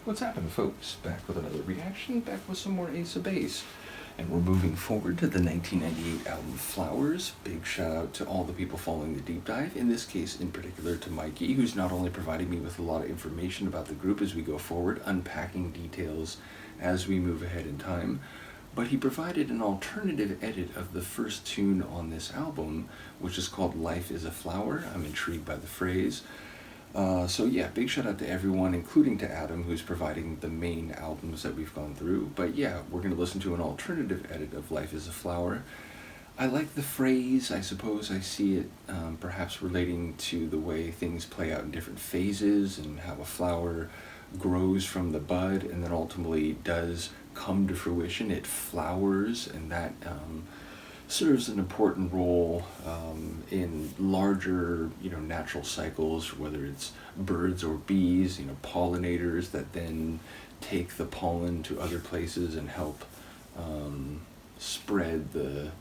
What's happening, folks? Back with another reaction, back with some more Ace of Base. And we're moving forward to the 1998 album Flowers. Big shout out to all the people following the deep dive, in this case in particular to Mikey, who's not only providing me with a lot of information about the group as we go forward, unpacking details as we move ahead in time, but he provided an alternative edit of the first tune on this album, which is called Life is a Flower. I'm intrigued by the phrase. So yeah, big shout out to everyone, including to Adam, who's providing the main albums that we've gone through. But yeah, we're going to listen to an alternative edit of Life is a Flower. I like the phrase. I suppose I see it perhaps relating to the way things play out in different phases and how a flower grows from the bud and then ultimately does come to fruition. It flowers, and that serves an important role in larger, natural cycles, whether it's birds or bees, pollinators that then take the pollen to other places and help spread the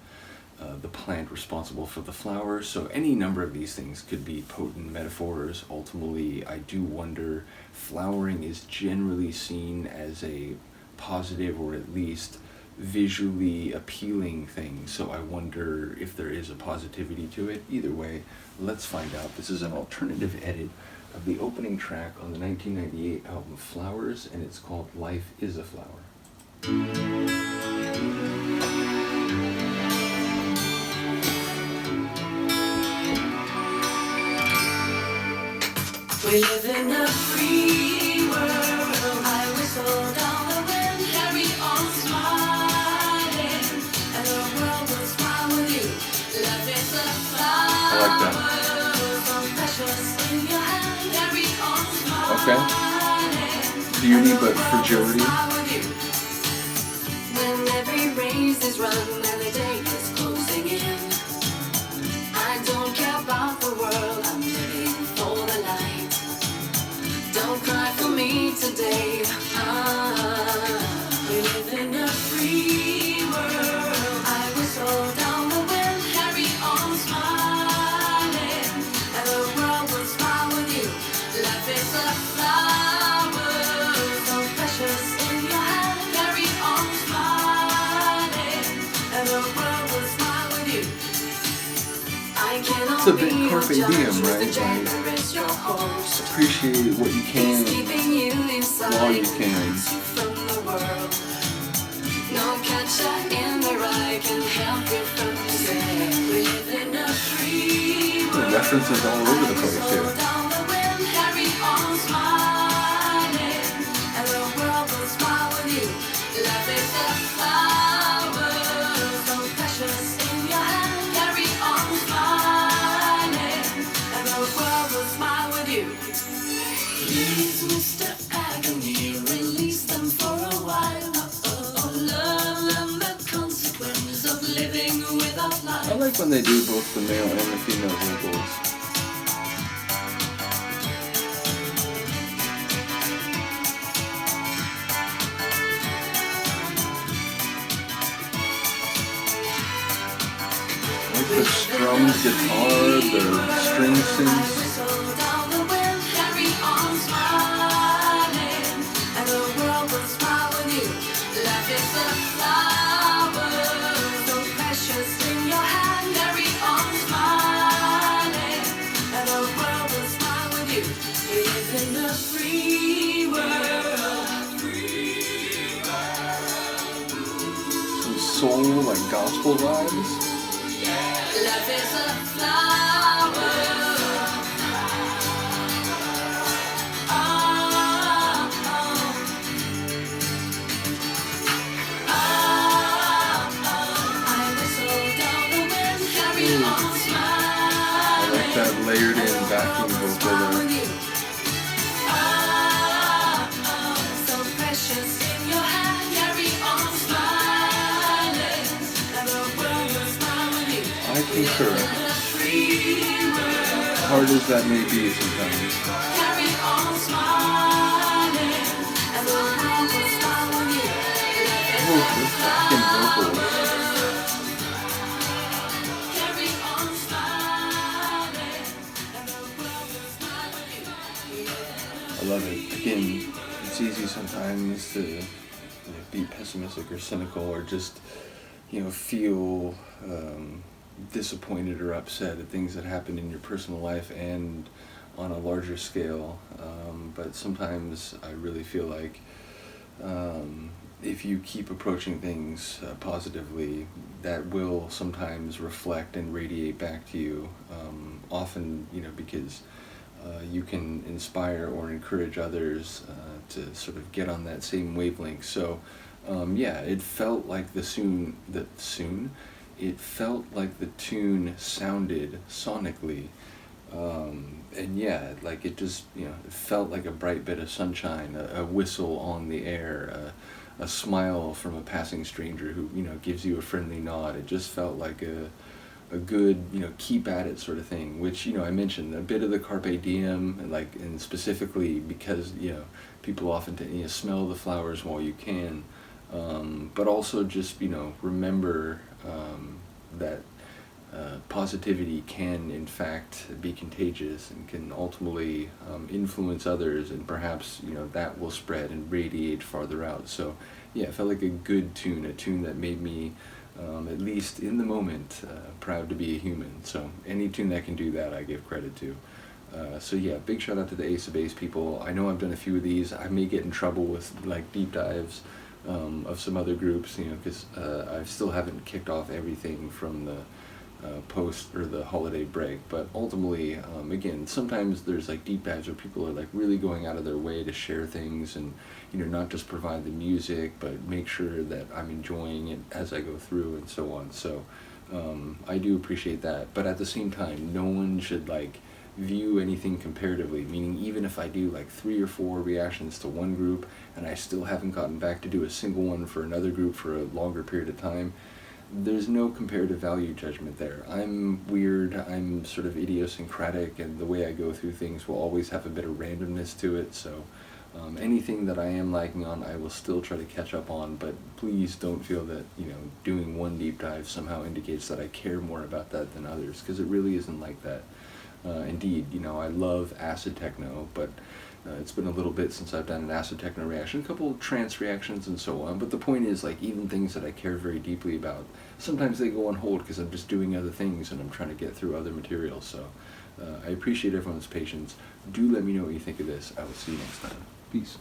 plant responsible for the flower. So any number of these things could be potent metaphors. Ultimately, I do wonder, flowering is generally seen as a positive or at least visually appealing thing, so I wonder if there is a positivity to it. Either way, let's find out. This is an alternative edit of the opening track on the 1998 album Flowers, and it's called Life is a Flower. We live in a free world. I whistle down the wind, carry on smiling, and the world will smile with you. Life is a flower. I like that. So precious in your hand, carry on smiling. Okay. Beauty, but fragility. When every race is run and the day is closing in, I don't care about the world, I'm living for the light. Don't cry for me today. We live in a free world. I whistle down the wind, carry on smiling, and the world will smile with you. Life is a flower, so precious in your hand. Carry on smiling, and the world will smile with you. I cannot It's a bit carpe diem, right? Appreciate what you can while you can. No catcher in the rye can help you from despair. We live in a free world. The references all over the place here. Down the wind, carry on smiling, and the world will smile with you. Life is a flower, so precious in your hand. Carry on smiling, and the world will smile with you. Please, Mr. Agony, release them for a while. Learn the consequence of living without life. I like when they do both the male and the female vocals. Like the strummed guitar, the string synths. Soul, like gospel vibes. Life is a flower. I whistle down the wind, carry on smiling. I like that layered in backing vocal there. So precious in your hand, carry on smiling, and the world will smile with you. I concur. Hard as that may be sometimes. Carry on smiling, and the world will smile with you. Oh, those backing vocals. Carry on smiling, and the world will smile with you. I love it. Again, it's it's easy sometimes to be pessimistic or cynical or just, feel disappointed or upset at things that happen in your personal life and on a larger scale. But sometimes I really feel like if you keep approaching things positively, that will sometimes reflect and radiate back to you. Often, because you can inspire or encourage others to sort of get on that same wavelength. So, it felt like it felt like the tune sounded sonically. And yeah, like it just, it felt like a bright bit of sunshine, a whistle on the air, a smile from a passing stranger who, gives you a friendly nod. It just felt like a good, keep at it sort of thing, which, I mentioned a bit of the carpe diem, and specifically because, people often smell the flowers while you can, but also just, remember that positivity can in fact be contagious and can ultimately influence others, and perhaps that will spread and radiate farther out. So yeah, it felt like a good tune, a tune that made me at least in the moment proud to be a human. So any tune that can do that, I give credit to. So yeah, big shout out to the Ace of Base people. I know I've done a few of these. I may get in trouble with deep dives of some other groups, because I still haven't kicked off everything from the post or the holiday break. But ultimately, again, sometimes there's deep dives where people are really going out of their way to share things and not just provide the music, but make sure that I'm enjoying it as I go through and so on. So I do appreciate that, but at the same time, no one should view anything comparatively, meaning even if I do 3 or 4 reactions to one group and I still haven't gotten back to do a single one for another group for a longer period of time, there's no comparative value judgment there. I'm weird, I'm sort of idiosyncratic, and the way I go through things will always have a bit of randomness to it. So anything that I am lagging on, I will still try to catch up on, but please don't feel that doing one deep dive somehow indicates that I care more about that than others, because it really isn't like that. Indeed, I love acid techno, but it's been a little bit since I've done an acid techno reaction, a couple of trance reactions and so on. But the point is, even things that I care very deeply about, sometimes they go on hold because I'm just doing other things and I'm trying to get through other materials. So I appreciate everyone's patience. Do let me know what you think of this. I will see you next time. Peace.